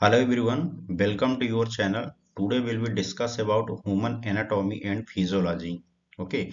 Hello everyone, welcome to your channel. Today we will discuss about human anatomy and physiology. Okay,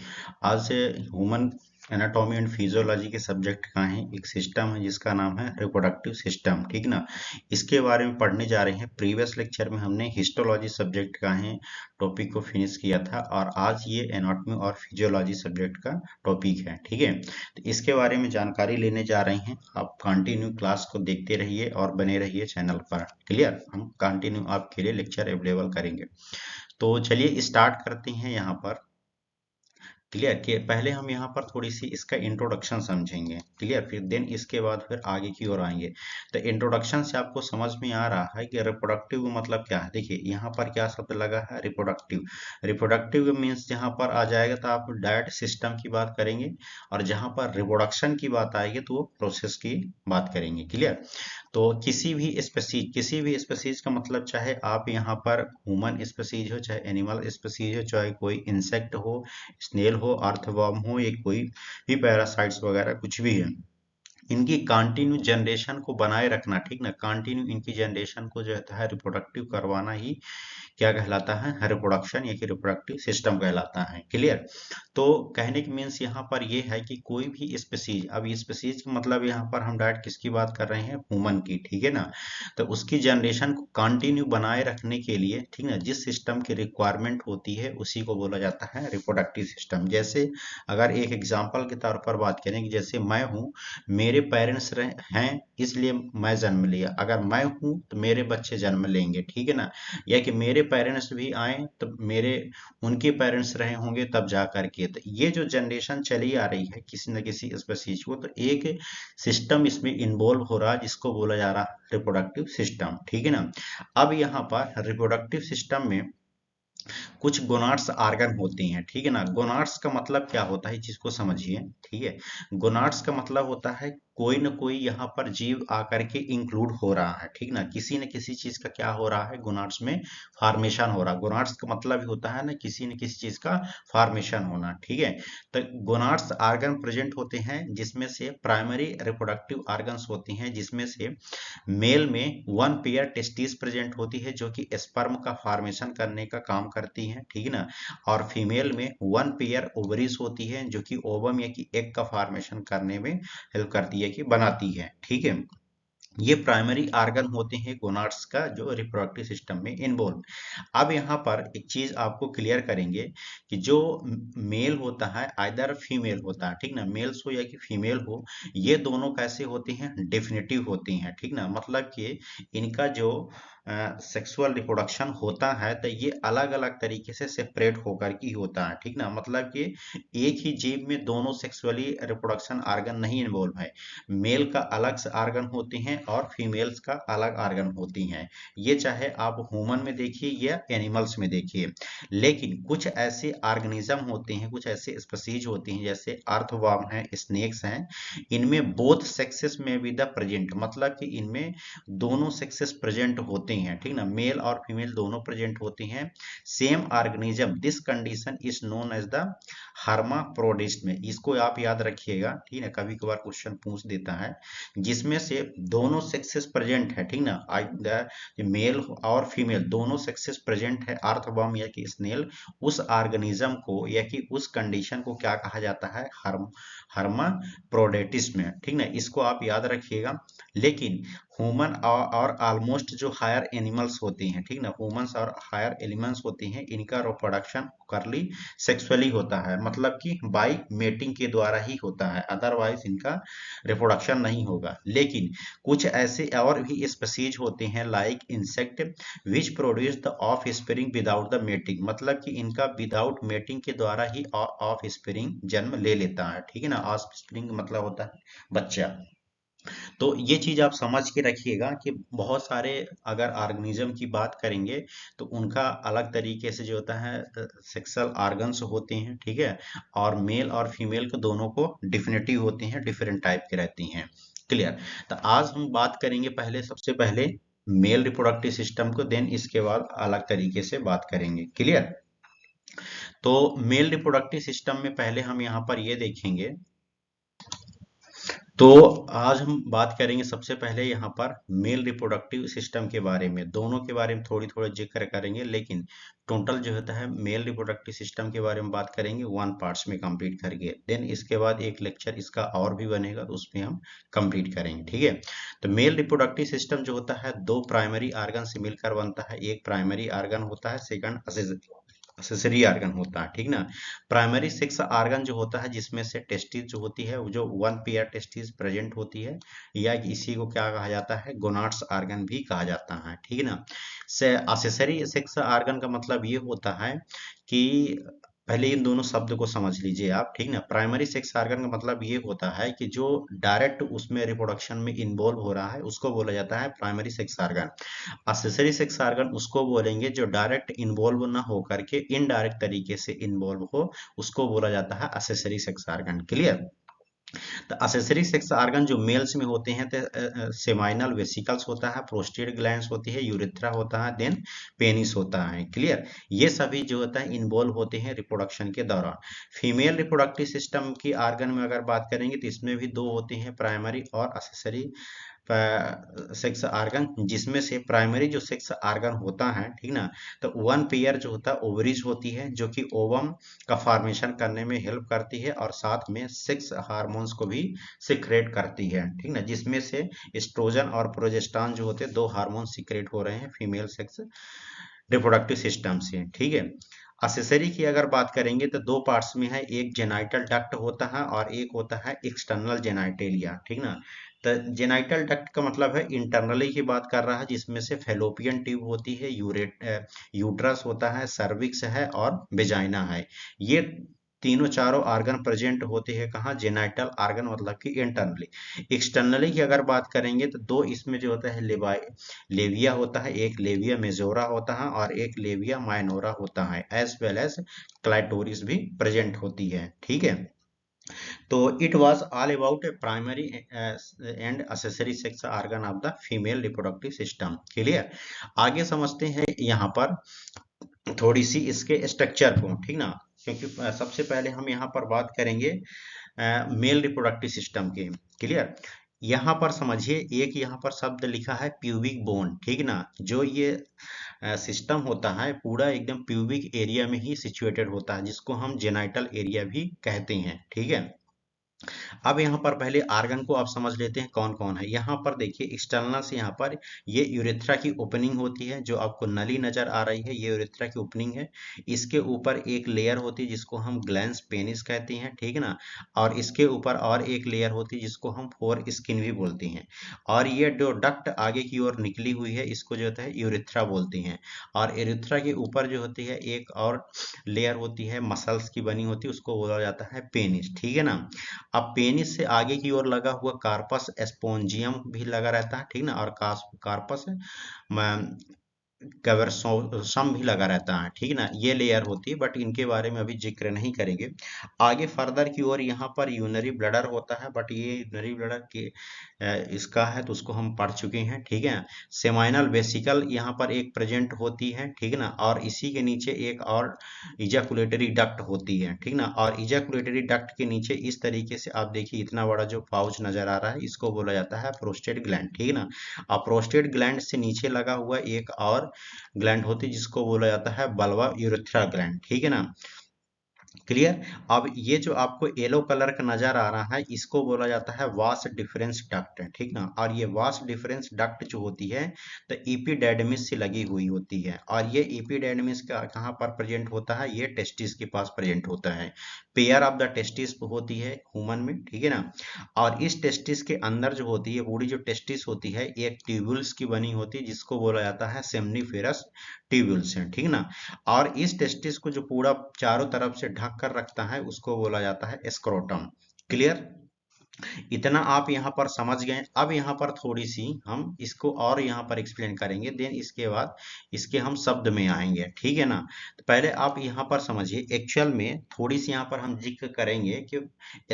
आज से human anatomy and physiology के subject का है एक system है जिसका नाम है रिप्रोडक्टिव सिस्टम। ठीक ना, इसके बारे में पढ़ने जा रहे हैं। प्रीवियस लेक्चर में हमने हिस्टोलॉजी सब्जेक्ट का है टॉपिक को फिनिश किया था और आज ये एनाटॉमी और फिजियोलॉजी सब्जेक्ट का टॉपिक है। ठीक है, तो इसके बारे में जानकारी लेने जा रहे हैं। आप कंटिन्यू क्लास को देखते रहिए और बने रहिए चैनल पर। क्लियर, हम कंटिन्यू आपके लिए लेक्चर अवेलेबल करेंगे। तो चलिए स्टार्ट करते हैं यहाँ पर। क्लियर, कि पहले हम यहाँ पर थोड़ी सी इसका इंट्रोडक्शन समझेंगे। क्लियर, फिर देन इसके बाद फिर आगे की ओर आएंगे। तो इंट्रोडक्शन से आपको समझ में आ रहा है कि रिप्रोडक्टिव मतलब क्या है। देखिए यहाँ पर क्या शब्द लगा है, रिप्रोडक्टिव। रिप्रोडक्टिव मीन्स जहाँ पर आ जाएगा तो आप डायरेक्ट सिस्टम की बात करेंगे, और जहाँ पर रिप्रोडक्शन की बात आएगी तो वो प्रोसेस की बात करेंगे। क्लियर, तो किसी भी स्पेसीज का मतलब, चाहे आप यहाँ पर ह्यूमन स्पेसीज हो, चाहे एनिमल स्पेसीज हो, चाहे कोई इंसेक्ट हो, स्नेल हो, अर्थवर्म हो, या कोई भी पैरासाइट्स वगैरह कुछ भी है, इनकी कंटिन्यू जनरेशन को बनाए रखना। ठीक ना, कंटिन्यू इनकी जनरेशन को जो है रिप्रोडक्टिव करवाना ही क्या कहलाता है, रिप्रोडक्शन या कि रिप्रोडक्टिव सिस्टम कहलाता है। क्लियर, तो कहने की मीन्स यहाँ पर ये है कि कोई भी स्पेसीज, अब स्पेसीज का मतलब यहाँ पर हम डायरेक्ट किसकी बात कर रहे हैं, ह्यूमन की। ठीक है ना, तो उसकी जनरेशन को कंटिन्यू बनाए रखने के लिए, ठीक ना, जिस सिस्टम की रिक्वायरमेंट होती है उसी को बोला जाता है रिप्रोडक्टिव सिस्टम। जैसे अगर एक एग्जाम्पल के तौर पर बात करें कि जैसे मैं हूँ, मेरे पेरेंट्स हैं इसलिए मैं जन्म लिया, अगर मैं हूँ तो मेरे बच्चे जन्म लेंगे। ठीक है ना, या कि मेरे पेरेंट्स भी आए तो मेरे उनके पेरेंट्स रहे होंगे तब जा करके। तो ये जो जनरेशन चली आ रही है किसी न किसी स्पेसीज को, तो एक सिस्टम इसमें इन्वॉल्व हो रहा है जिसको बोला जा रहा है रिप्रोडक्टिव सिस्टम। ठीक है ना, अब यहाँ पर रिप्रोडक्टिव सिस्टम में कुछ गोनाड्स आर्गन होते हैं। ठीक है ना, गोनाड्स का मतलब क्या होता है, इस चीज को समझिए। ठीक है, गोनाड्स का मतलब होता है कोई न कोई यहाँ पर जीव आकर के इंक्लूड हो रहा है। ठीक ना, किसी न किसी चीज का क्या हो रहा है, गोनाड्स में फॉर्मेशन हो रहा है। गोनाड्स का मतलब ही होता है ना किसी न किसी चीज का फॉर्मेशन होना। ठीक है, तो गोनाड्स आर्गन प्रेजेंट होते हैं जिसमें से प्राइमरी रिप्रोडक्टिव आर्गन्स होती हैं, जिसमें से मेल में वन पेयर टेस्टिस प्रेजेंट होती है जो कि स्पर्म का फॉर्मेशन करने का काम करती है। ठीक है ना, और फीमेल में वन पेयर ओवरीज होती है जो कि ओवम या कि एग का फॉर्मेशन करने में हेल्प करती है कि बनाती है। ठीक है, ये प्राइमरी आर्गन होते हैं गोनाड्स का जो रिप्रोडक्टिव सिस्टम में इन्वॉल्व। अब यहाँ पर एक चीज आपको क्लियर करेंगे कि जो मेल होता है आइदर फीमेल होता है, ठीक ना, मेल्स हो या कि फीमेल हो, ये दोनों कैसे होते हैं, डेफिनेटिव होती हैं। ठीक ना, मतलब कि इनका जो सेक्सुअल रिप्रोडक्शन होता है तो ये अलग अलग तरीके से सेपरेट होकर की होता है। ठीक ना, मतलब कि एक ही जीव में दोनों सेक्सुअली रिप्रोडक्शन आर्गन नहीं इन्वॉल्व है। मेल का अलग से आर्गन होते हैं और फीमेल्स का अलग आर्गन होती हैं। ये चाहे आप ह्यूमन में देखिए या एनिमल्स में देखिए। लेकिन कुछ ऐसे ऑर्गेनिज्म होते हैं, कुछ ऐसे स्पीशीज होती हैं जैसे अर्थवर्म है, स्नेक्स हैं, इनमें बोथ सेक्सेस में भी द प्रेजेंट, मतलब कि इनमें दोनों सेक्सेस प्रेजेंट होते हैं। ठीक ना, मेल और फीमेल दोनों प्रेजेंट होते हैं same organism. This condition is known as the hermaphrodite में, इसको आप याद रखिएगा। ठीक है, कभी कभार क्वेश्चन पूछ देता है, जिसमें से दोनों सेक्सेस प्रेजेंट है। ठीक ना, मेल और फीमेल दोनों सेक्सेस प्रेजेंट है अर्थवर्म या कि स्नेल, उस ऑर्गेनिज्म को या कि उस कंडीशन को क्या कहा जाता है, हर्माफ्रोडिटिस में। ठीक ना, इसको आप याद रखिएगा। लेकिन ह्यूमन और ऑलमोस्ट जो हायर एनिमल्स होते हैं, ठीक ना, ह्यूमंस और हायर एलिमेंट्स होते हैं, इनका रिप्रोडक्शन करली सेक्सुअली होता है, मतलब कि बाई मेटिंग के द्वारा ही होता है, अदरवाइज इनका रिप्रोडक्शन नहीं होगा। लेकिन कुछ ऐसे और भी स्पीशीज होते हैं like insect which produce the of spring without the mating, मतलब कि इनका विदाउट मेटिंग के द्वारा ही ऑफ स्प्रिंग जन्म ले लेता है। ठीक है ना, ऑफ स्प्रिंग मतलब होता है बच्चा। तो ये चीज आप समझ के रखिएगा कि बहुत सारे अगर ऑर्गेनिज्म की बात करेंगे तो उनका अलग तरीके से जो होता है सेक्सुअल ऑर्गन्स होते हैं। ठीक है, और मेल और फीमेल को दोनों को डिफिनेटिव होते हैं, डिफरेंट टाइप के रहती हैं। क्लियर, तो आज हम बात करेंगे पहले, सबसे पहले मेल रिप्रोडक्टिव सिस्टम को, देन इसके बाद अलग तरीके से बात करेंगे। क्लियर, तो मेल रिप्रोडक्टिव सिस्टम में पहले हम यहाँ पर ये देखेंगे तो आज हम बात करेंगे सबसे पहले यहाँ पर मेल रिप्रोडक्टिव सिस्टम के बारे में, दोनों के बारे में थोड़ी थोड़ा जिक्र करेंगे, लेकिन टोटल जो होता है मेल रिप्रोडक्टिव सिस्टम के बारे में बात करेंगे वन पार्ट्स में कंप्लीट करके। देन इसके बाद एक लेक्चर इसका और भी बनेगा तो उसमें हम कंप्लीट करेंगे, ठीक है। तो मेल रिप्रोडक्टिव सिस्टम जो होता है दो प्राइमरी आर्गन से मिलकर बनता है। एक प्राइमरी आर्गन होता है, सेकंड असेसरी आर्गन होता है, ठीक ना। प्राइमरी सेक्स आर्गन जो होता है जिसमें से टेस्टिस जो होती है वो जो वन पेयर टेस्टिस प्रेजेंट होती है, या इसी को क्या कहा जाता है, गोनाड्स आर्गन भी कहा जाता है, ठीक ना। से असेसरी सेक्स आर्गन का मतलब ये होता है कि पहले इन दोनों शब्द को समझ लीजिए आप, ठीक ना। प्राइमरी सेक्स ऑर्गन का मतलब ये होता है कि जो डायरेक्ट उसमें रिप्रोडक्शन में इन्वॉल्व हो रहा है उसको बोला जाता है primary sex organ. Accessory sex organ उसको बोलेंगे जो डायरेक्ट इन्वॉल्व ना हो करके इनडायरेक्ट तरीके से इन्वॉल्व हो, उसको बोला जाता है असेसरी सेक्स ऑर्गन। क्लियर। तो असेसरी सेक्स ऑर्गन जो मेल्स में होते हैं तो सेमाइनल वेसिकल्स होता है, प्रोस्टेट ग्लैंड्स होती है, यूरेथ्रा होता है, देन पेनिस होता है। क्लियर। ये सभी जो होता है इन्वॉल्व होते हैं रिप्रोडक्शन के दौरान। फीमेल रिप्रोडक्टिव सिस्टम की ऑर्गन में अगर बात करेंगे तो इसमें भी दो होते हैं, प्राइमरी और असेसरी सेक्स आर्गन, जिसमें से प्राइमरी जो सेक्स आर्गन होता है, ठीक ना, तो वन पेयर जो होता है ओवरीज होती है जो कि ओवम का फॉर्मेशन करने में हेल्प करती है और साथ में सेक्स हार्मोन्स को भी सिक्रेट करती है, ठीक ना, जिसमें से एस्ट्रोजन और प्रोजेस्टेरॉन जो होते हैं दो हार्मोन सिक्रेट हो रहे हैं फीमेल सेक्स रिप्रोडक्टिव सिस्टम से, ठीक है। असेसरी की अगर बात करेंगे तो दो पार्ट्स में है, एक जेनाइटल डक्ट होता है और एक होता है एक्सटर्नल जेनाइटेलिया, ठीक ना। तो जेनाइटल डक्ट का मतलब है इंटरनली की बात कर रहा है, जिसमें से फेलोपियन ट्यूब होती है, यूट्रस होता है, सर्विक्स है और वेजाइना है। ये तीनों चारों आर्गन प्रेजेंट होते हैं कहाँ, जेनाइटल आर्गन मतलब कि इंटरनली। एक्सटर्नली की अगर बात करेंगे तो दो इसमें जो होता है लेविया होता है, एक लेविया मेजोरा होता है और एक लेविया माइनोरा होता है, एज वेल एज क्लाइटोरिस भी प्रेजेंट होती है, ठीक है। तो it was all about A primary and accessory sex organ of the female reproductive system. Clear. आगे समझते हैं यहाँ पर थोड़ी सी इसके स्ट्रक्चर को, ठीक ना, क्योंकि सबसे पहले हम यहाँ पर बात करेंगे मेल रिप्रोडक्टिव सिस्टम के। क्लियर। यहाँ पर समझिए एक यहाँ पर शब्द लिखा है प्यूबिक बोन, ठीक ना। जो ये सिस्टम होता है पूरा एकदम प्यूबिक एरिया में ही सिचुएटेड होता है, जिसको हम जेनाइटल एरिया भी कहते हैं, ठीक है। अब यहाँ पर पहले आर्गन को आप समझ लेते हैं कौन कौन है। यहाँ पर देखिए एक्सटर्नल से यहाँ पर ये यूरेथ्रा की ओपनिंग होती है, जो आपको नली नजर आ रही है ये यूरेथ्रा की ओपनिंग है। इसके ऊपर एक लेयर होती है जिसको हम ग्लैंस पेनिस कहते हैं, ठीक है ना। और इसके ऊपर और एक लेयर होती है जिसको हम फोर स्किन भी बोलते हैं। और ये जो डक्ट आगे की ओर निकली हुई है इसको जो होता है यूरेथ्रा बोलते हैं। और यूरेथ्रा के ऊपर जो होती है एक और लेयर होती है मसल्स की बनी होती है, उसको बोला जाता है पेनिस, ठीक है ना। अब पेनिस से आगे की ओर लगा हुआ कार्पस स्पोंजियम भी लगा रहता है, ठीक ना। और कार्पस कवर्सोसम भी लगा रहता है, ठीक ना। ये लेयर होती है बट इनके बारे में अभी जिक्र नहीं करेंगे। आगे फर्दर की ओर यहाँ पर यूनरी ब्लडर होता है, बट ये यूनरी ब्लडर के इसका है तो उसको हम पढ़ चुके हैं, ठीक है। सेमाइनल वेसिकल यहाँ पर एक प्रेजेंट होती है, ठीक ना। और इसी के नीचे एक और इजैकुलेटरी डक्ट होती है, ठीक ना। और इजैकुलेटरी डक्ट के नीचे इस तरीके से आप देखिए इतना बड़ा जो पाउच नजर आ रहा है इसको बोला जाता है प्रोस्टेट ग्लैंड, ठीक ना। और प्रोस्टेट ग्लैंड से नीचे लगा हुआ एक और ग्लैंड होती है जिसको बोला जाता है बल्बा यूरेथ्रा ग्लैंड, ठीक है ना। क्लियर। अब ये जो आपको येलो कलर का नजर आ रहा है इसको बोला जाता है वास डिफरेंस डक्ट, ठीक ना। और ये वास डिफरेंस डक्ट जो होती है तो एपिडेर्मिस से लगी हुई होती है। और ये एपिडेर्मिस का कहाँ पर प्रेजेंट होता है, ये टेस्टिस के पास प्रेजेंट होता है। पेयर ऑफ द टेस्टिस होती है ह्यूमन में, ठीक है ना। और इस टेस्टिस के अंदर जो होती है पूरी जो टेस्टिस होती है एक ट्यूब्यूल्स की बनी होती है जिसको बोला जाता है सेमनीफेरस ट्यूब्यूल्स है, ठीक ना। और इस टेस्टिस को जो पूरा चारों तरफ से ढक कर रखता है उसको बोला जाता है स्क्रोटम। क्लियर। इतना आप यहाँ पर समझ गए। अब यहाँ पर थोड़ी सी हम इसको और यहाँ पर एक्सप्लेन करेंगे, देन इसके बाद इसके हम शब्द में आएंगे, ठीक है ना। तो पहले आप यहाँ पर समझिए एक्चुअल में थोड़ी सी यहाँ पर हम जिक्र करेंगे कि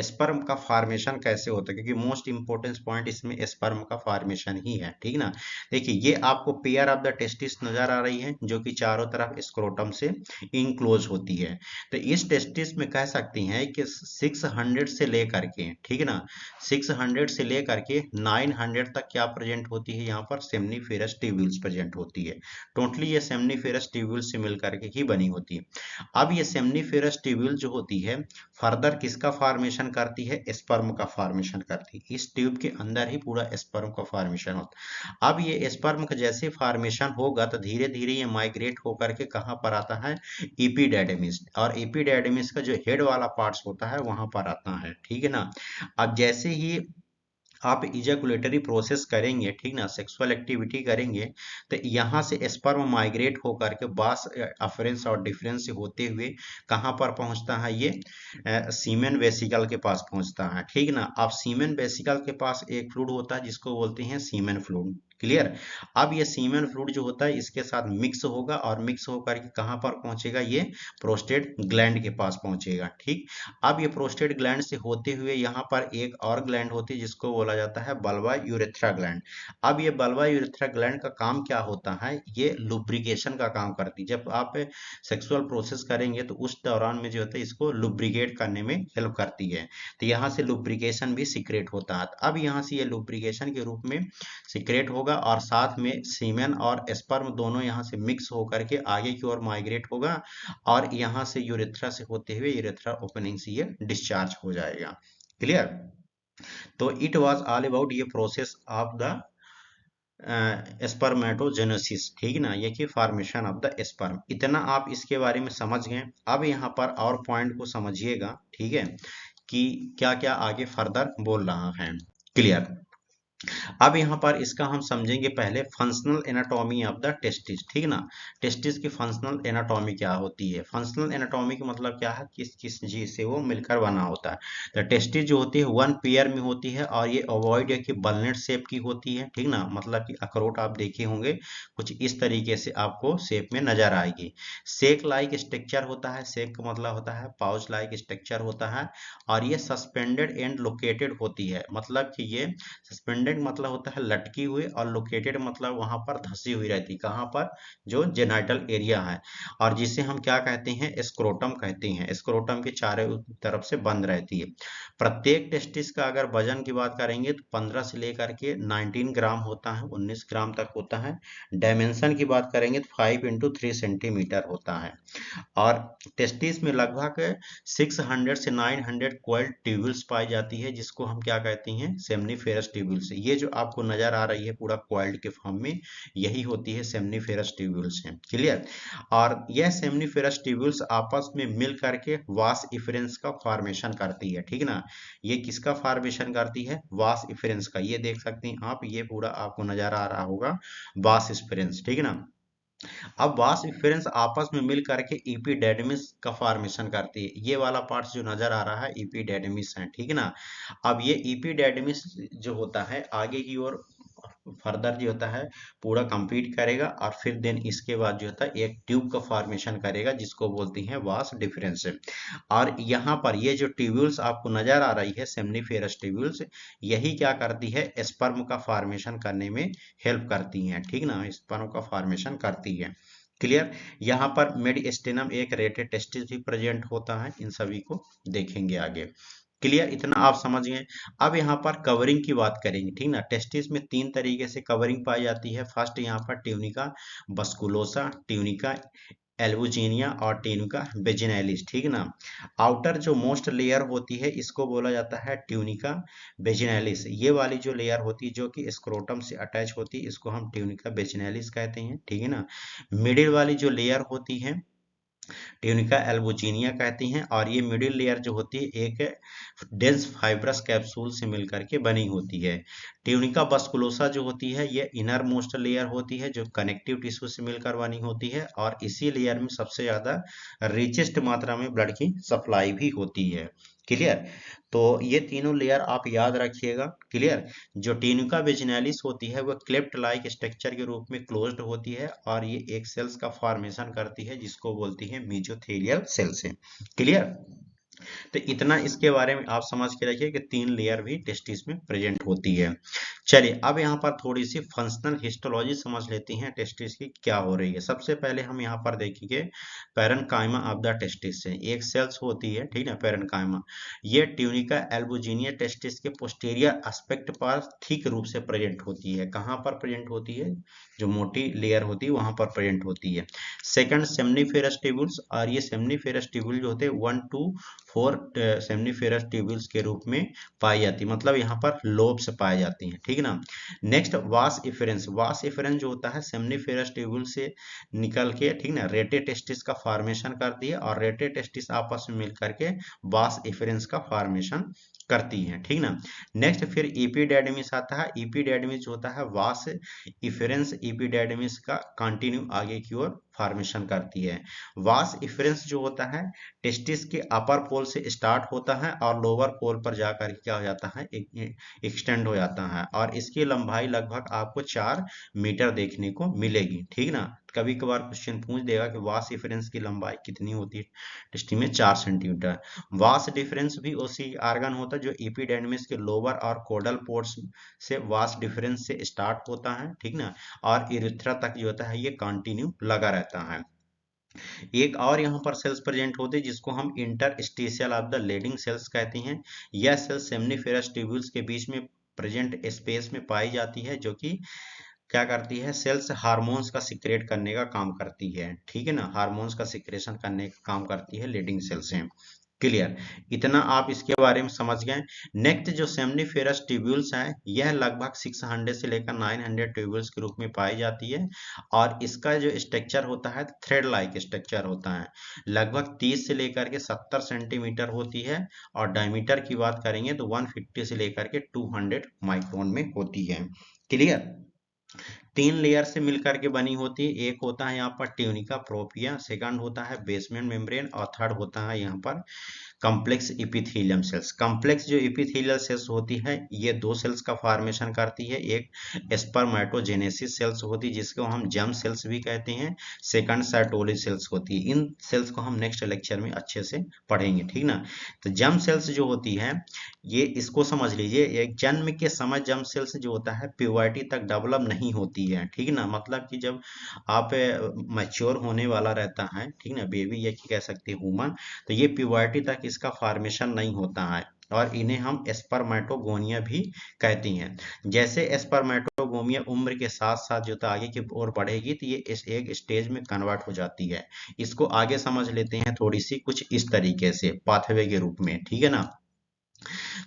स्पर्म का फॉर्मेशन कैसे होता है, क्योंकि मोस्ट इंपोर्टेंट पॉइंट इसमें स्पर्म का फॉर्मेशन ही है, ठीक ना। देखिए ये आपको पेयर ऑफ द टेस्टिस नजर आ रही है जो कि चारों तरफ स्क्रोटम से इनक्लोज होती है। तो इस टेस्टिस में कह सकते हैं कि 600 से लेकर के, ठीक है ना, 600 से लेकर के 900 तक क्या प्रेजेंट होती है, यहाँ पर सेमनीफेरस ट्यूब्यूल्स प्रेजेंट होती है। टोटली ये सेमनीफेरस ट्यूब्यूल्स से मिलकर के ही बनी होती है। अब ये सेमनीफेरस ट्यूब्यूल जो होती है फर्दर किसका फॉर्मेशन करती है, स्पर्म का फॉर्मेशन करती है। इस ट्यूब के अंदर ही पूरा स्पर्म का फॉर्मेशन होता है। अब ये स्पर्म का जैसे फॉर्मेशन होगा तो धीरे धीरे ये माइग्रेट होकर के कहाँ पर आता है, एपिडेर्मिस, और एपिडेर्मिस का जो हेड वाला पार्ट्स होता है वहां पर आता है, ठीक है ना। अब जैसे ही आप इजैकुलेटरी प्रोसेस करेंगे, ठीक ना, सेक्सुअल एक्टिविटी करेंगे, तो यहाँ से स्पर्म माइग्रेट होकर के बास अफरेंस और डिफरेंस से होते हुए कहाँ पर पहुंचता है, ये सीमेन वेसिकल के पास पहुंचता है, ठीक ना। अब सीमेन वेसिकल के पास एक फ्लूइड होता है जिसको बोलते हैं सीमेन फ्लूइड, क्लियर। अब ये सीमेन फ्लूइड जो होता है इसके साथ मिक्स होगा और मिक्स होकर के कहाँ पर पहुंचेगा, ये प्रोस्टेट ग्लैंड के पास पहुंचेगा, ठीक। अब ये प्रोस्टेट ग्लैंड से होते हुए यहाँ पर एक और ग्लैंड होती है जिसको बोला जाता है बल्बा यूरेथ्रा ग्लैंड। अब ये बल्बा यूरेथ्रा ग्लैंड का काम क्या होता है, ये लुब्रिकेशन का काम करती है। जब आप सेक्सुअल प्रोसेस करेंगे तो उस दौरान में जो होता है इसको लुब्रिकेट करने में हेल्प करती है, तो यहाँ से लुब्रिकेशन भी सीक्रेट होता है। अब यहाँ से ये लुब्रिकेशन के रूप में सीक्रेट होगा और साथ में सीमेन और स्पर्म दोनों यहाँ से मिक्स होकर के आगे की ओर माइग्रेट होगा और यहाँ से यूरेथ्रा से होते हुए यूरेथ्रा ओपनिंग से ये डिस्चार्ज हो जाएगा, क्लियर। तो इट वाज ऑल अबाउट ये प्रोसेस ऑफ द स्पर्मेटोजेनेसिस, ठीक ना, ये कि फॉर्मेशन ऑफ द स्पर्म। इतना आप इसके बारे में समझ गए। अब यहाँ पर और पॉइंट को समझिएगा, ठीक है, कि क्या क्या आगे फर्दर बोल रहा है, क्लियर। अब यहाँ पर इसका हम समझेंगे पहले functional anatomy of the testis, ठीक ना। टेस्टिस की फंक्शनल एनाटॉमी क्या होती है, फंक्शनल एनाटॉमी का मतलब क्या है, किस किस चीज से वो मिलकर बना होता है। तो टेस्टिस जो होती है वन पेयर में होती है और ये ओवॉइड या कि बलनेट शेप की होती है, ठीक ना, मतलब कि अखरोट आप देखे होंगे कुछ इस तरीके से आपको शेप में नजर आएगी। सेक लाइक स्ट्रक्चर होता है, सेक का मतलब होता है पाउच लाइक स्ट्रक्चर होता है, और ये सस्पेंडेड एंड लोकेटेड होती है, मतलब कि ये सस्पेंडेड मतलब होता है लटकी हुई और लोकेटेड मतलब वहां पर धसी हुई रहती, कहां पर, जो जेनाइटल एरिया है, और जिसे हम क्या कहते हैं, स्क्रोटम कहते हैं। स्क्रोटम के चारों तरफ से बंद रहती है। प्रत्येक टेस्टिस का अगर वजन की बात करेंगे तो 15 से लेकर के 19 ग्राम होता है, 19 ग्राम तक होता है। डायमेंशन की बात करेंगे तो 5 × 3 सेंटीमीटर होता है। और टेस्टिस में लगभग 600 से 900 कॉइल्ड ट्यूब्यूल्स पाई जाती है, जिसको हम क्या कहते हैं, सेमनीफेरस ट्यूब्यूल्स। ये जो आपको नजर आ रही है पूरा कॉइल्ड के फॉर्म में, यही होती है सेमनीफेरस ट्यूब्यूल्स है, क्लियर। और यह सेमनीफेरस ट्यूब्यूल्स आपस में मिल करके वास इफरेंस का फॉर्मेशन करती है, ठीक ना। ये किसका फॉर्मेशन करती है, वास इफरेंस का। ये देख सकते हैं आप, ये पूरा आपको नजर आ रहा होगा वास इफरेंस, ठीक है ना। अब वास इफरेंस आपस में मिल करके एपिडेर्मिस का फॉर्मेशन करती है। ये वाला पार्ट जो नजर आ रहा है एपिडेर्मिस है, ठीक है ना। अब ये एपिडेर्मिस जो होता है आगे की ओर फर्दर जो होता है पूरा कंप्लीट करेगा और फिर देन इसके बाद जो होता है एक ट्यूब का फॉर्मेशन करेगा जिसको बोलती हैं वास डिफरेंस। और यहाँ पर ये जो ट्यूब्यूल्स आपको नजर आ रही है सेमनीफेरस ट्यूब्यूल्स, यही क्या करती है, स्पर्म का फॉर्मेशन करने में हेल्प करती हैं, ठीक ना, स्पर्म का फॉर्मेशन करती है, क्लियर। यहाँ पर मेडिस्टेनम एक रेटेड टेस्टिस भी प्रेजेंट होता है, इन सभी को देखेंगे आगे, क्लियर। इतना आप समझ गए। अब यहाँ पर कवरिंग की बात करेंगे, ठीक ना। टेस्टिस में 3 तरीके से कवरिंग पाई जाती है। फर्स्ट यहाँ पर ट्यूनिका बस्कुलोसा, ट्यूनिका एल्बुजिनिया और ट्यूनिका वेजिनैलिस, ठीक ना। आउटर जो मोस्ट लेयर होती है इसको बोला जाता है ट्यूनिका वेजिनैलिस। ये वाली जो लेयर होती है जो कि स्क्रोटम से अटैच होती है इसको हम ट्यूनिका वेजिनैलिस कहते हैं, ठीक है ना। मिडिल वाली जो लेयर होती है ट्यूनिका एल्बुजिनिया कहती हैं, और ये मिडिल लेयर जो होती है एक डेंस फाइब्रस कैप्सूल से मिलकर के बनी होती है। ट्यूनिका बस्कुलोसा जो होती है ये इनर मोस्ट लेयर होती है जो कनेक्टिव टिश्यू से मिलकर बनी होती है, और इसी लेयर में सबसे ज्यादा रिचेस्ट मात्रा में ब्लड की सप्लाई भी होती है, क्लियर। तो ये तीनों लेयर आप याद रखिएगा, क्लियर। जो ट्यूनिका वेजिनैलिस होती है वह क्लेफ्ट लाइक स्ट्रक्चर के रूप में क्लोज्ड होती है और ये एक सेल्स का फॉर्मेशन करती है जिसको बोलती है मेसोथेलियल सेल्स है, क्लियर। तो इतना इसके बारे में आप समझ के रखिए कि 3 लेयर भी टेस्टिस में प्रेजेंट होती है। चलिए अब यहाँ पर थोड़ी सी फंक्शनल हिस्टोलॉजी समझ लेते हैं टेस्टिस की क्या हो रही है। सबसे पहले हम यहाँ पर देखेंगे पैरेन्काइमा ऑफ द टेस्टिस से एक सेल्स होती है, ठीक है, पैरेन्काइमा। ये ट्यूनिका एल्बुजिनिया टेस्टिस के पोस्टीरियर एस्पेक्ट पर ठीक रूप से प्रेजेंट होती है। कहाँ पर प्रेजेंट होती है? जो मोटी लेयर होती है वहां पर प्रेजेंट होती है। सेकंड सेमनीफेरस ट्यूब्यूल्स, और ये सेमनीफेरस ट्यूब्यूल जो होते हैं 1 to 4 सेमनीफेरस ट्यूब्यूल्स के रूप में पाई जाती है, मतलब यहाँ पर लोब से पाई जाती हैं, ठीक है ना। नेक्स्ट वास इफेरेंस, वास इफेरेंस जो होता है सेमनीफेरस ट्यूब्यूल से निकल के, ठीक ना, रेटे टेस्टिस का फॉर्मेशन करती है और रेटे टेस्टिस आपस में मिल करके वास इफेरेंस का फॉर्मेशन करती है, ठीक ना। नेक्स्ट फिर इपीडेडमिस आता है। इपीडेडमिस जो होता है वास इफेरेंस इपीडेडमिस का कंटिन्यू आगे की ओर फॉर्मेशन करती है। वास इफेरेंस जो होता है टेस्टिस के अपर पोल से स्टार्ट होता है और लोअर पोल पर जाकर क्या हो जाता है, एक्सटेंड हो जाता है, और इसकी लंबाई लगभग आपको 4 मीटर देखने को मिलेगी, ठीक ना। कभी कभार क्वेश्चन पूछ देगा कि वास डिफरेंस की लंबाई कितनी होती है, टेस्टी में 4 सेंटीमीटर। वास डिफरेंस भी उसी आर्गन होता है जो एपिडेर्मिस के लोअर और कोडल पोर्स से वास डिफरेंस से स्टार्ट होता है, ठीक ना, और यूरेथ्रा तक जो होता है ये कंटिन्यू लगा रहता है। एक और यहाँ पर सेल्स प्रेजेंट होते हैं जिसको हम interstitial of the leading cells कहते हैं। यह सेल्स सेमनीफेरस ट्यूब्यूल्स के बीच में प्रेजेंट स्पेस में पाई जाती है, जो कि क्या करती है, सेल्स हार्मोन्स का सिक्रेट करने का काम करती है, ठीक है ना, हार्मोन्स का सिक्रेशन करने का काम करती है लीडिंग सेल्स से। क्लियर, इतना आप इसके बारे में समझ गए। नेक्स्ट जो सेमनीफेरस ट्यूब्यूल्स है यह लगभग 600 से लेकर 900 ट्यूब्यूल्स के रूप में पाई जाती है, और इसका जो स्ट्रक्चर होता है थ्रेड लाइक स्ट्रक्चर होता है। लगभग 30 से लेकर के 70 सेंटीमीटर होती है, और डायमीटर की बात करेंगे तो 150 से लेकर के 200 माइक्रोन में होती है। क्लियर, 3 लेयर से मिलकर के बनी होती है। एक होता है यहाँ पर ट्यूनिका प्रोपिया, सेकंड होता है बेसमेंट मेम्ब्रेन, और थर्ड होता है यहाँ पर कॉम्प्लेक्स इपिथेलियम सेल्स। कॉम्प्लेक्स जो इपिथेलियल सेल्स होती है ये 2 सेल्स का फॉर्मेशन करती है। एक स्पर्मेटोजेनेसिस सेल्स होती है जिसको हम जर्म सेल्स भी कहते हैं, सेकंड साइटोली सेल्स होती है। इन सेल्स को हम नेक्स्ट लेक्चर में अच्छे से पढ़ेंगे, ठीक ना। तो जर्म सेल्स जो होती है ये इसको समझ लीजिए, एक जन्म के समय जर्म सेल्स जो होता है प्यूबर्टी तक डेवलप नहीं होती है, ठीक ना, मतलब कि जब आप मैच्योर होने वाला रहता है, ठीक ना, बेबी या कह सकते हैं ह्यूमन, तो ये प्यूबर्टी तक इसका फॉर्मेशन नहीं होता है, और इन्हें हम स्पर्मेटोगोनिया भी कहती हैं। जैसे स्पर्मेटोगोनिया उम्र के साथ साथ जो आगे की ओर बढ़ेगी तो ये इस एक स्टेज में कन्वर्ट हो जाती है। इसको आगे समझ लेते हैं थोड़ी सी कुछ इस तरीके से पाथवे के रूप में, ठीक है ना।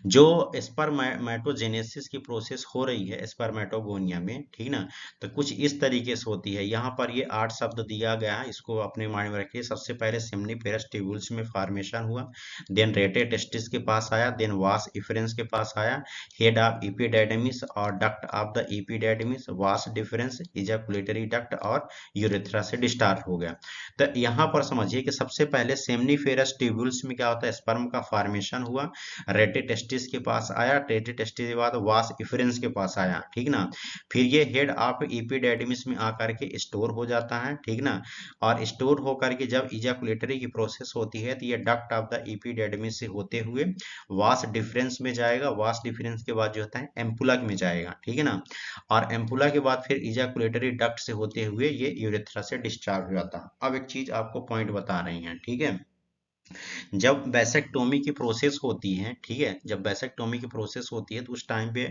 जो स्पर्मेटोजेनेसिस की प्रोसेस हो रही है स्पर्मेटोगोनिया में, ठीक ना, तो कुछ इस तरीके से होती है। यहाँ पर ये 8 शब्द दिया गया है, इसको अपने माइंड में रखिए। सबसे पहले सेमनीफेरस ट्यूब्यूल्स में फॉर्मेशन हुआ, देन रेटे टेस्टिस के पास आया, देन वास इफरेंस के पास आया, हेड ऑफ इपिडेडमिस और duct of the epididymis, vas deferens, ejaculatory duct और यूरेथ्रा से डिस्चार्ज हो गया। तो यहाँ पर समझिए कि सबसे पहले सेमनीफेरस ट्यूब्यूल्स में क्या होता है, स्पर्म का फॉर्मेशन हुआ, रेटे टेस्टिस के पास आया, रेटे टेस्टिस के बाद वास इफरेंस के पास आया, ठीक ना। फिर ये हेड ऑफ इपिडेडमिस में आकर के स्टोर हो जाता है, ठीक ना, और स्टोर होकर के जब इजाकुलेटरी की प्रोसेस होती है तो ये डक्ट ऑफ द इपिडेडमिस से होते हुए वास डिफरेंस में जाएगा, वास डिफरेंस के बाद जो होता है एम्पुला में जाएगा, ठीक है ना, और एम्पुला के बाद फिर इजाकुलेटरी डक्ट से होते हुए ये यूरेथ्रा से डिस्चार्ज हो जाता है। अब एक चीज आपको पॉइंट बता रहे हैं, ठीक है। जब वैसेक्टोमी की प्रोसेस होती है, ठीक है, जब वैसेक्टोमी की प्रोसेस होती है तो उस टाइम पे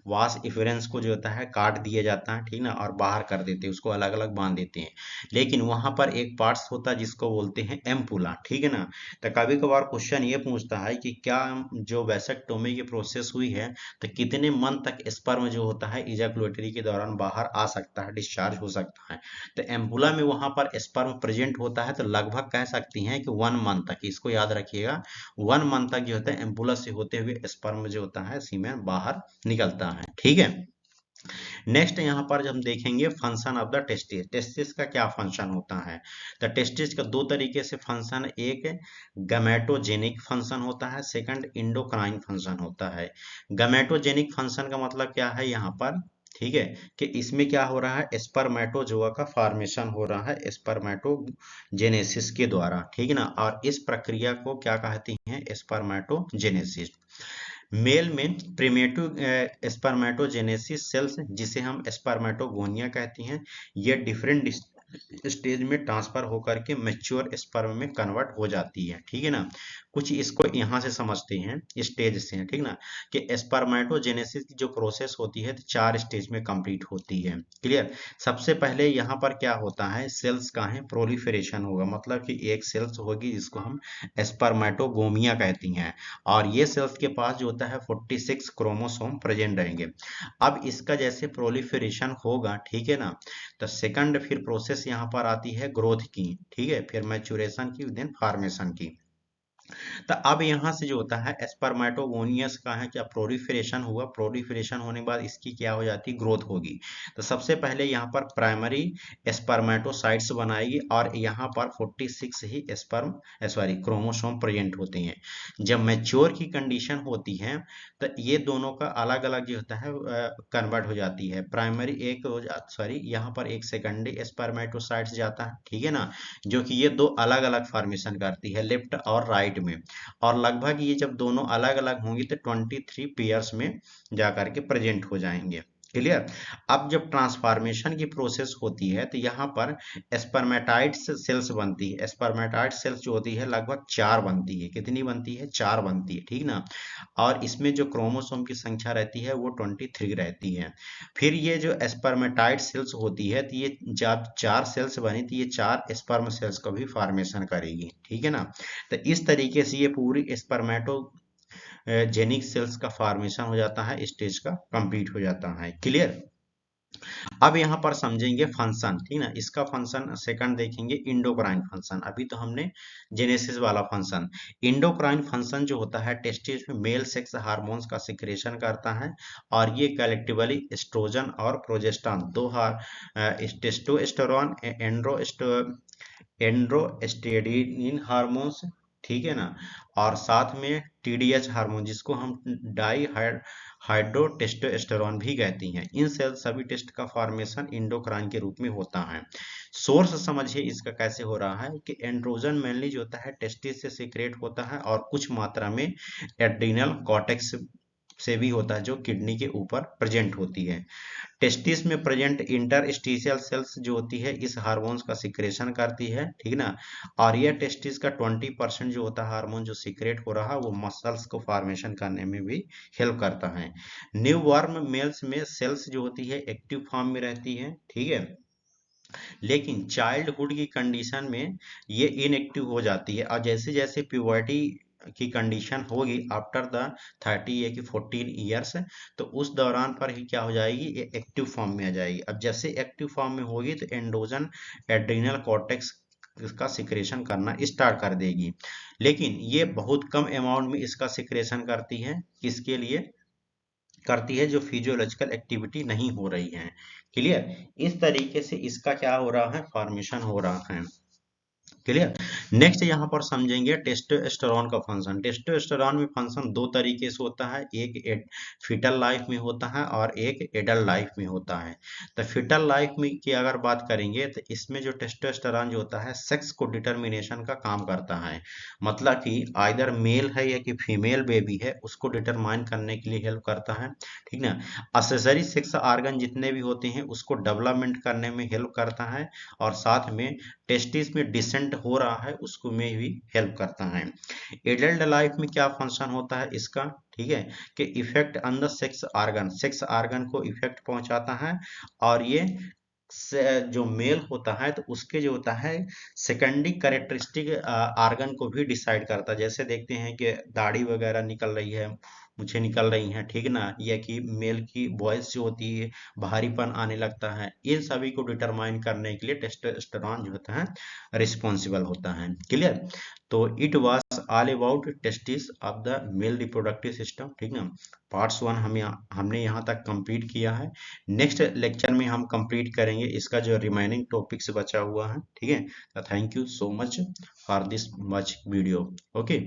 वास इफरेंस को जो होता है काट दिया जाता है, ठीक ना, और बाहर कर देते हैं, उसको अलग अलग बांध देते हैं। लेकिन वहां पर एक पार्ट्स होता है जिसको बोलते हैं एम्पुला, ठीक है ना। तो कभी कभार क्वेश्चन ये पूछता है कि क्या जो वैसेक्टोमी की प्रोसेस हुई है तो कितने मंथ तक स्पर्म जो होता है इजैकुलेटरी के दौरान बाहर आ सकता है, डिस्चार्ज हो सकता है। तो एम्पुला में वहां पर स्पर्म प्रेजेंट होता है तो लगभग कह सकती हैं कि 1 मंथ तक, इसको याद रखिएगा, 1 मंथ तक जो होता है एम्पुला से होते हुए स्पर्म जो होता है सीमेन बाहर निकलता है, ठीक है। नेक्स्ट यहाँ पर जब हम देखेंगे function of the testis, testis का क्या फंक्शन होता है। तो टेस्टिस का 2 तरीके से फंक्शन, एक गैमेटोजेनिक फंक्शन होता है, सेकंड इंडोक्राइन फंक्शन होता है। गैमेटोजेनिक फंक्शन का मतलब क्या है, यहाँ पर ठीक है, कि इसमें क्या हो रहा है, स्पर्मेटोजोआ का फॉर्मेशन हो रहा है स्पर्मेटोजेनेसिस के द्वारा, ठीक है ना। और इस प्रक्रिया को क्या कहती हैं, स्पर्मेटोजेनेसिस। मेल में प्रिमेटिव स्पर्मेटोजेनेसिस सेल्स, जिसे हम स्पर्मेटोगोनिया कहते हैं, ये डिफरेंट स्टेज में ट्रांसफर होकर के मैच्योर स्पर्म में कन्वर्ट हो जाती है, ठीक है ना। कुछ इसको यहाँ से समझते हैं, स्टेज से, ठीक ना, कि स्पर्मेटोजेनेसिस की जो प्रोसेस होती है तो 4 स्टेज में कंप्लीट होती है, क्लियर। सबसे पहले यहाँ पर क्या होता है, सेल्स का है प्रोलिफरेशन होगा, मतलब कि एक सेल्स होगी जिसको हम स्पर्मेटोगोमिया कहती हैं, और ये सेल्स के पास जो होता है 46 क्रोमोसोम प्रेजेंट रहेंगे। अब इसका जैसे प्रोलिफरेशन होगा, ठीक है ना, तो सेकंड फिर प्रोसेस यहाँ पर आती है ग्रोथ की, ठीक है, फिर मैच्योरेशन की, देन फॉर्मेशन की। तो अब यहाँ से जो होता है स्पर्मेटोगोनियस का है क्या, प्रोलिफरेशन हुआ, प्रोलिफरेशन होने के बाद इसकी क्या हो जाती है, ग्रोथ होगी। तो सबसे पहले यहाँ पर प्राइमरी स्पर्मेटोसाइट्स बनाएगी, और यहाँ पर 46 ही क्रोमोसोम प्रेजेंट होते हैं। जब मैच्योर की कंडीशन होती है तो ये दोनों का अलग अलग जो होता है कन्वर्ट हो जाती है। प्राइमरी एक हो जा सॉरी यहाँ पर एक सेकेंडरी स्पर्मेटोसाइट्स जाता है, ठीक है ना, जो कि ये दो अलग अलग फॉर्मेशन करती है, लेफ्ट और राइट में। और लगभग ये जब दोनों अलग अलग होंगी तो 23 पेयर्स में जाकर के प्रेजेंट हो जाएंगे, क्लियर। अब जब ट्रांसफॉर्मेशन की प्रोसेस होती है तो यहाँ पर स्पर्मेटाइड्स सेल्स बनती है। स्पर्मेटाइड सेल्स जो होती है लगभग 4 बनती है, कितनी बनती है, 4 बनती है, ठीक ना। और इसमें जो क्रोमोसोम की संख्या रहती है वो 23 रहती है। फिर ये जो स्पर्मेटाइड सेल्स होती है तो ये जब 4 सेल्स बनी तो ये 4 स्पर्म सेल्स का भी फॉर्मेशन करेगी, ठीक है ना। तो इस तरीके से ये पूरी स्पर्मेटो जेनिक सेल्स का फॉर्मेशन हो जाता है, स्टेज का कंप्लीट हो जाता है, क्लियर। अब यहाँ पर समझेंगे फंक्शन, ठीक ना, इसका फंक्शन सेकंड देखेंगे, इंडोक्राइन फंक्शन। अभी तो हमने जेनेसिस वाला फंक्शन। इंडोक्राइन फंक्शन जो होता है, टेस्टिस में मेल सेक्स हार्मोन्स का सिक्रेशन करता है, और ये कलेक्टिवली एस्ट्रोजन और प्रोजेस्टेरॉन दो टेस्टोस्टेरोन एंड्रोस्टेडिन हार्मोन्स, ठीक है ना, और साथ में टीडीएच हार्मोन, जिसको हम डाई हाइड्रोटेस्टोस्टेरोन भी कहती हैं। इन सेल सभी टेस्ट का फॉर्मेशन इंडोक्राइन के रूप में होता है। सोर्स समझिए इसका कैसे हो रहा है, कि एंड्रोजन मेनली जो होता है टेस्टिस से सीक्रेट होता है, और कुछ मात्रा में एड्रिनल कॉर्टेक्स से भी होता है, जो किडनी के ऊपर प्रेजेंट होती है। टेस्टिस में प्रेजेंट इंटरस्टिशियल सेल्स जो होती है इस हार्मोन्स का सिक्रेशन करती है, ठीक ना। और यह टेस्टिस का 20% जो होता है हार्मोन जो सिक्रेट हो रहा है वो मसल्स को फॉर्मेशन करने में भी हेल्प करता है। न्यू वार्म मेल्स में सेल्स जो होती है एक्टिव फॉर्म में रहती है, ठीक है, लेकिन चाइल्डहुड की कंडीशन में ये इनएक्टिव हो जाती है, और जैसे जैसे प्यूबर्टी की कंडीशन होगी आफ्टर द 30 या कि 14 ईयर्स, तो उस दौरान पर ही क्या हो जाएगी, ये एक्टिव फॉर्म में आ जाएगी। अब जैसे एक्टिव फॉर्म में होगी तो एंड्रोजन एड्रिनल कॉर्टेक्स इसका सिक्रेशन करना स्टार्ट कर देगी, लेकिन ये बहुत कम अमाउंट में इसका सिक्रेशन करती है, किसके लिए करती है, जो फिजियोलॉजिकल एक्टिविटी नहीं हो रही है, क्लियर। इस तरीके से इसका क्या हो रहा है, फॉर्मेशन हो रहा है, क्लियर। नेक्स्ट यहाँ पर समझेंगे टेस्टोस्टेरोन का फंक्शन। टेस्टोस्टेरोन में फंक्शन दो तरीके से होता है, एक फीटल लाइफ में होता है और एक एडल्ट लाइफ में होता है। तो फीटल लाइफ में की अगर बात करेंगे तो इसमें जो टेस्टोस्टेरोन जो होता है सेक्स को डिटर्मिनेशन का काम करता है, मतलब कि आइदर मेल है या कि फीमेल बेबी है उसको डिटरमाइन करने के लिए हेल्प करता है, ठीक ना। असेसरी सेक्स आर्गन जितने भी होते हैं उसको डेवलपमेंट करने में हेल्प करता है, और साथ में टेस्टिस में डिसेंट हो रहा है उसको में भी हेल्प करता है। एडल्ट लाइफ में क्या फंक्शन होता है इसका, ठीक है, कि effect on the sex organ को इफेक्ट पहुंचाता है, और ये जो मेल होता है तो उसके जो होता है सेकेंडरी कैरेक्टरिस्टिक आर्गन को भी डिसाइड करता है। जैसे देखते हैं कि दाढ़ी वगैरह निकल रही है, मुझे निकल रही हैं, ठीक ना, या कि मेल की वॉइस जो होती है भारीपन आने लगता है, इन सभी को डिटरमाइन करने के लिए टेस्टोस्टेरोन जो होता है रिस्पॉन्सिबल होता है, क्लियर। तो it was all about testis of the male reproductive system, ठीक ना। पार्ट्स 1 हमने यहाँ तक कंप्लीट किया है। नेक्स्ट लेक्चर में हम कंप्लीट करेंगे इसका जो रिमेनिंग टॉपिक्स बचा हुआ है, ठीक है। Thank you so much for this much video, okay.